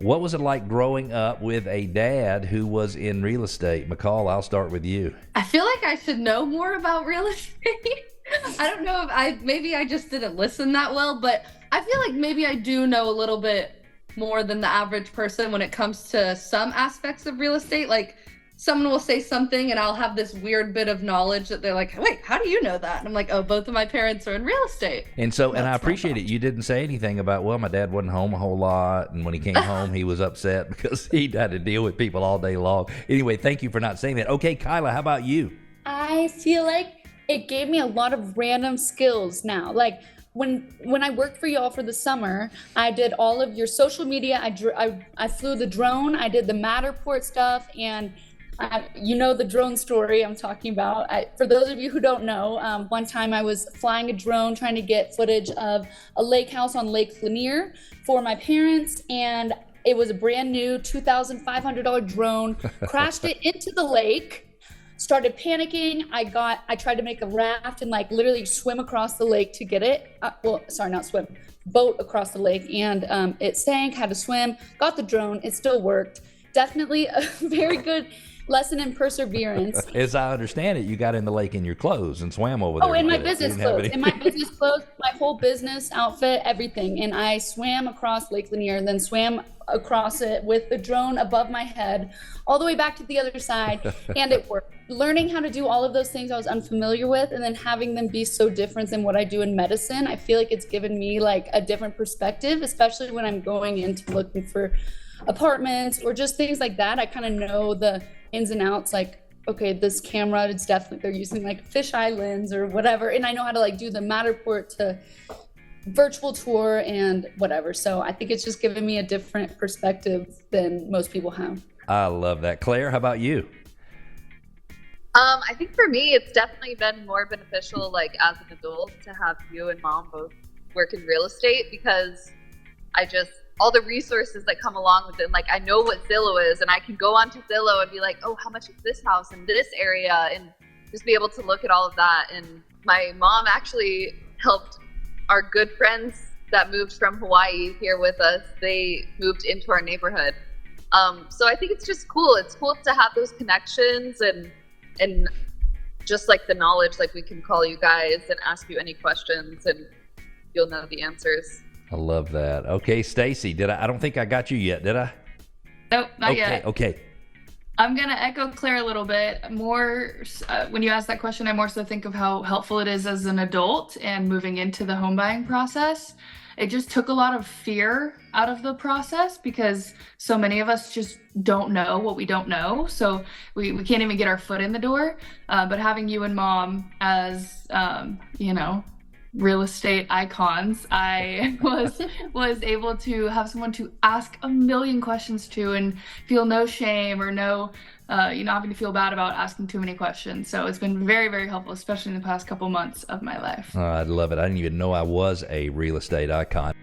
What was it like growing up with a dad who was in real estate? McCall, I'll start with you. I feel like I should know more about real estate. I don't know if maybe I just didn't listen that well, but I feel like maybe I do know a little bit more than the average person when it comes to some aspects of real estate. Like someone will say something and I'll have this weird bit of knowledge that they're like, wait, how do you know that? And I'm like, oh, both of my parents are in real estate. And so, and I appreciate it. You didn't say anything about, well, my dad wasn't home a whole lot, and when he came home, he was upset because he had to deal with people all day long. Anyway, thank you for not saying that. Okay, Kyla, how about you? I feel like it gave me a lot of random skills now. Like when I worked for y'all for the summer, I did all of your social media. I flew the drone. I did the Matterport stuff, and you know the drone story I'm talking about. For those of you who don't know, one time I was flying a drone trying to get footage of a lake house on Lake Lanier for my parents, and it was a brand new $2,500 drone. Crashed it into the lake. Started panicking. I tried to make a raft and like literally swim across the lake to get it. Boat across the lake, and it sank. Had to swim. Got the drone. It still worked. Definitely a very good lesson in perseverance. As I understand it, you got in the lake in your clothes and swam over there. Oh, in my business clothes. In my business clothes, my whole business outfit, everything. And I swam across Lake Lanier and then swam across it with the drone above my head all the way back to the other side, and it worked. Learning how to do all of those things I was unfamiliar with, and then having them be so different than what I do in medicine, I feel like it's given me like a different perspective, especially when I'm going into looking for apartments or just things like that. I kind of know the ins and outs, like, okay, this camera, it's definitely, they're using like fisheye lens or whatever, and I know how to like do the Matterport to virtual tour and whatever. So I think it's just given me a different perspective than most people have. I love that. Claire, how about you? I think for me, it's definitely been more beneficial, like as an adult, to have you and mom both work in real estate, because all the resources that come along with it, like I know what Zillow is, and I can go onto Zillow and be like, oh, how much is this house in this area? And just be able to look at all of that. And my mom actually helped our good friends that moved from Hawaii here with us. They moved into our neighborhood. So I think it's just cool. It's cool to have those connections and just like the knowledge, like we can call you guys and ask you any questions and you'll know the answers. I love that. Okay, Stacy, I don't think I got you yet, did I? Nope, not yet. Okay. I'm going to echo Claire a little bit more. When you ask that question, I more so think of how helpful it is as an adult and moving into the home buying process. It just took a lot of fear out of the process because so many of us just don't know what we don't know. So we can't even get our foot in the door. But having you and mom as, real estate icons, I was able to have someone to ask a million questions to and feel no shame or no, having to feel bad about asking too many questions. So it's been very, very helpful, especially in the past couple months of my life. I love it. I didn't even know I was a real estate icon.